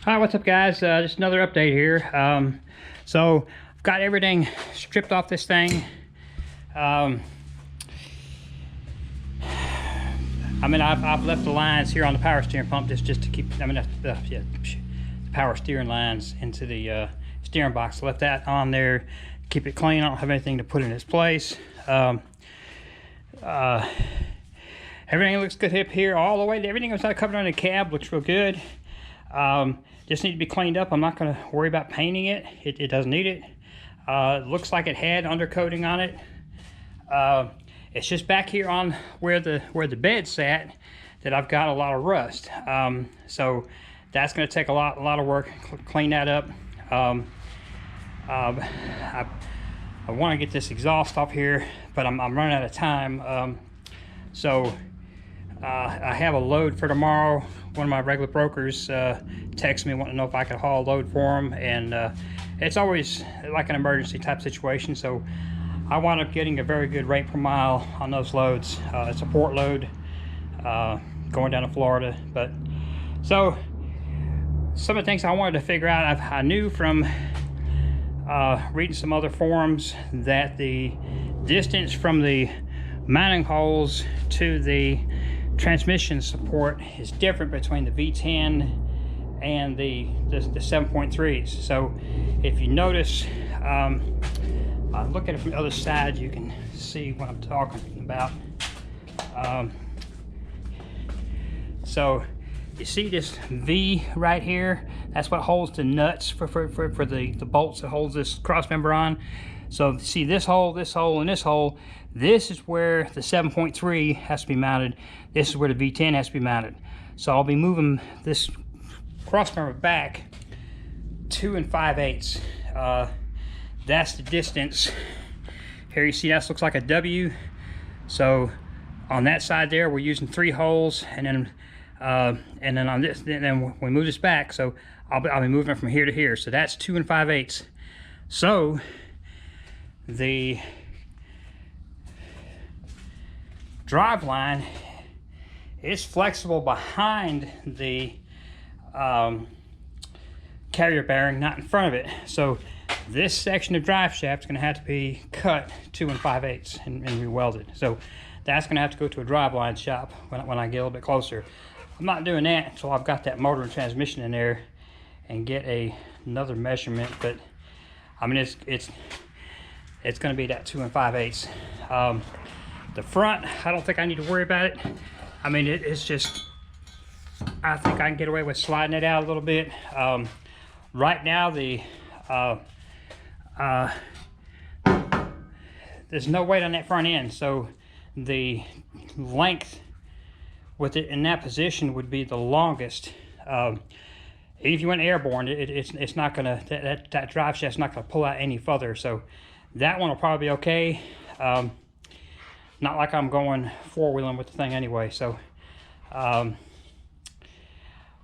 Hi, what's up guys? Just another update here. So I've got everything stripped off this thing. I mean, I've left the lines here on the power steering pump just to keep, I mean, the power steering lines into the steering box. I left that on there, keep it clean. I don't have anything to put in its place. Everything looks good up here all the way. Everything was covered on the cab looks real good. Just need to be cleaned up. I'm not going to worry about painting it. It doesn't need it. It looks like it had undercoating on it. It's just back here on where the bed sat that I've got a lot of rust. So that's going to take a lot of work. Clean that up. I want to get this exhaust off here, but I'm running out of time. So I have a load for tomorrow. One of my regular brokers texted me wanting to know if I could haul a load for him, and it's always like an emergency type situation, so I wound up getting a very good rate per mile on those loads. It's a port load going down to Florida. But so some of the things I wanted to figure out, I knew from reading some other forums that the distance from the mounting holes to the transmission support is different between the V10 and the 7.3s. So if you notice, look at it from the other side, you can see what I'm talking about. So you see this V right here? That's what holds the nuts for the bolts that holds this cross member on. So see this hole, and this hole, this is where the 7.3 has to be mounted. This is where the V10 has to be mounted. So I'll be moving this cross member back 2 5/8. That's the distance. Here you see that looks like a W. So on that side there, we're using 3 holes, and then on this, then we move this back. So I'll be moving it from here to here. So that's 2 5/8. So the drive line is flexible behind the carrier bearing, not in front of it. So this section of drive shaft is going to have to be cut 2 5/8 and re-welded. So that's going to have to go to a drive line shop when I get a little bit closer. I'm not doing that until I've got that motor and transmission in there and get another measurement. But I mean, it's going to be that 2 5/8. The front, I don't think I need to worry about it. I mean, it's just, I think I can get away with sliding it out a little bit. Right now, there's no weight on that front end, so the length with it in that position would be the longest. If you went airborne, it's not gonna, that drive shaft's not gonna pull out any further, so that one will probably be okay. Not like I'm going four-wheeling with the thing anyway. So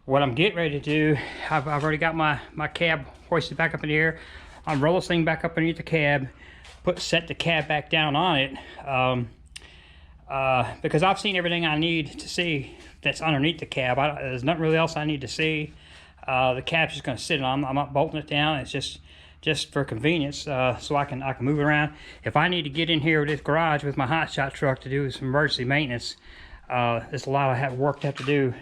what I'm getting ready to do, I've already got my cab hoisted back up in the air. I'm rolling this thing back up underneath the cab, set the cab back down on it, because I've seen everything I need to see that's underneath the cab. There's nothing really else I need to see. The cab's just going to sit on. I'm not bolting it down. It's just for convenience, so I can move it around. If I need to get in here with this garage with my hotshot truck to do some emergency maintenance, there's a lot of work to have to do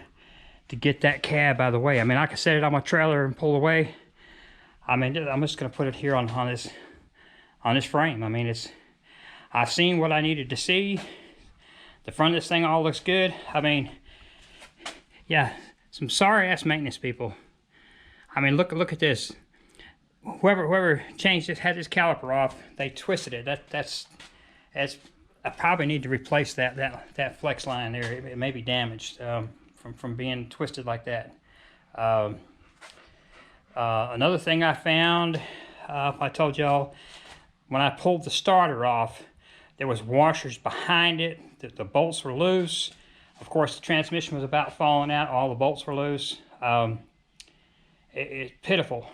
to get that cab out of the way. I mean, I can set it on my trailer and pull away. I mean, I'm just going to put it here on this frame. I mean, I've seen what I needed to see. The front of this thing all looks good. I mean, yeah, some sorry ass maintenance people. I mean, look at this. Whoever changed this, had this caliper off, they twisted it. That's I probably need to replace that flex line there. It may be damaged from being twisted like that. Another thing I found, I told y'all, when I pulled the starter off, there was washers behind it. The bolts were loose. Of course, the transmission was about falling out. All the bolts were loose. It's pitiful.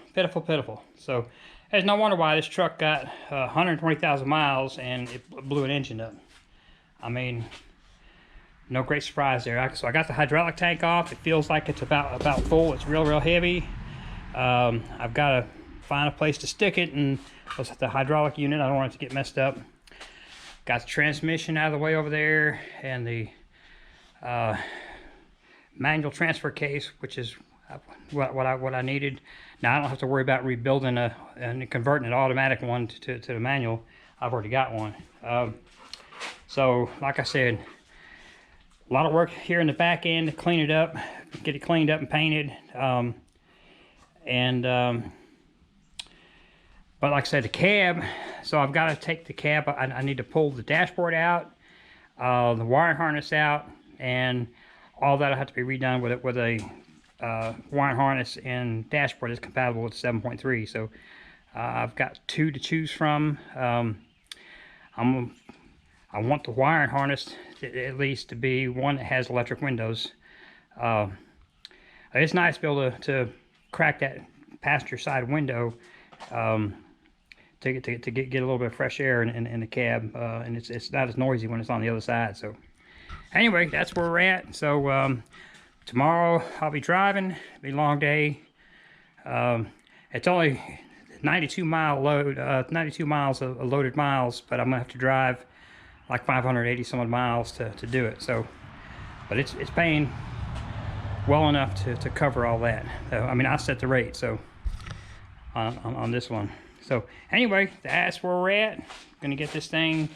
So there's no wonder why this truck got 120,000 miles and it blew an engine up. I mean, no great surprise there. So I got the hydraulic tank off. It feels like it's about full. It's real heavy. I've got to find a place to stick it, and the hydraulic unit, I don't want it to get messed up. Got the transmission out of the way over there, and the manual transfer case, which is what I needed. Now I don't have to worry about rebuilding and converting an automatic one to the manual. I've already got one. So like I said, a lot of work here in the back end to clean it up, get it cleaned up and painted. But like I said, the cab, so I've got to take the cab, I need to pull the dashboard out, the wiring harness out, and all that will have to be redone with a wiring harness and dashboard is compatible with 7.3. So I've got 2 to choose from. I want the wiring harness at least to be one that has electric windows. It's nice to be able to crack that passenger side window to get a little bit of fresh air in the cab, and it's not as noisy when it's on the other side. So anyway, that's where we're at. So tomorrow I'll be driving. It'll be a long day. It's only 92 miles of loaded miles, but I'm gonna have to drive like 580 some odd miles to do it. So, but it's paying well enough to cover all that. So, I mean, I set the rate so on this one. So anyway, that's where we're at. Gonna get this thing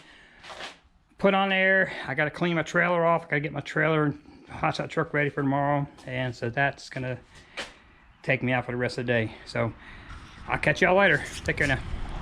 put on there. I gotta clean my trailer off. I gotta get my trailer and hot shot truck ready for tomorrow, and so that's gonna take me out for the rest of the day. So I'll catch y'all later. Take care now.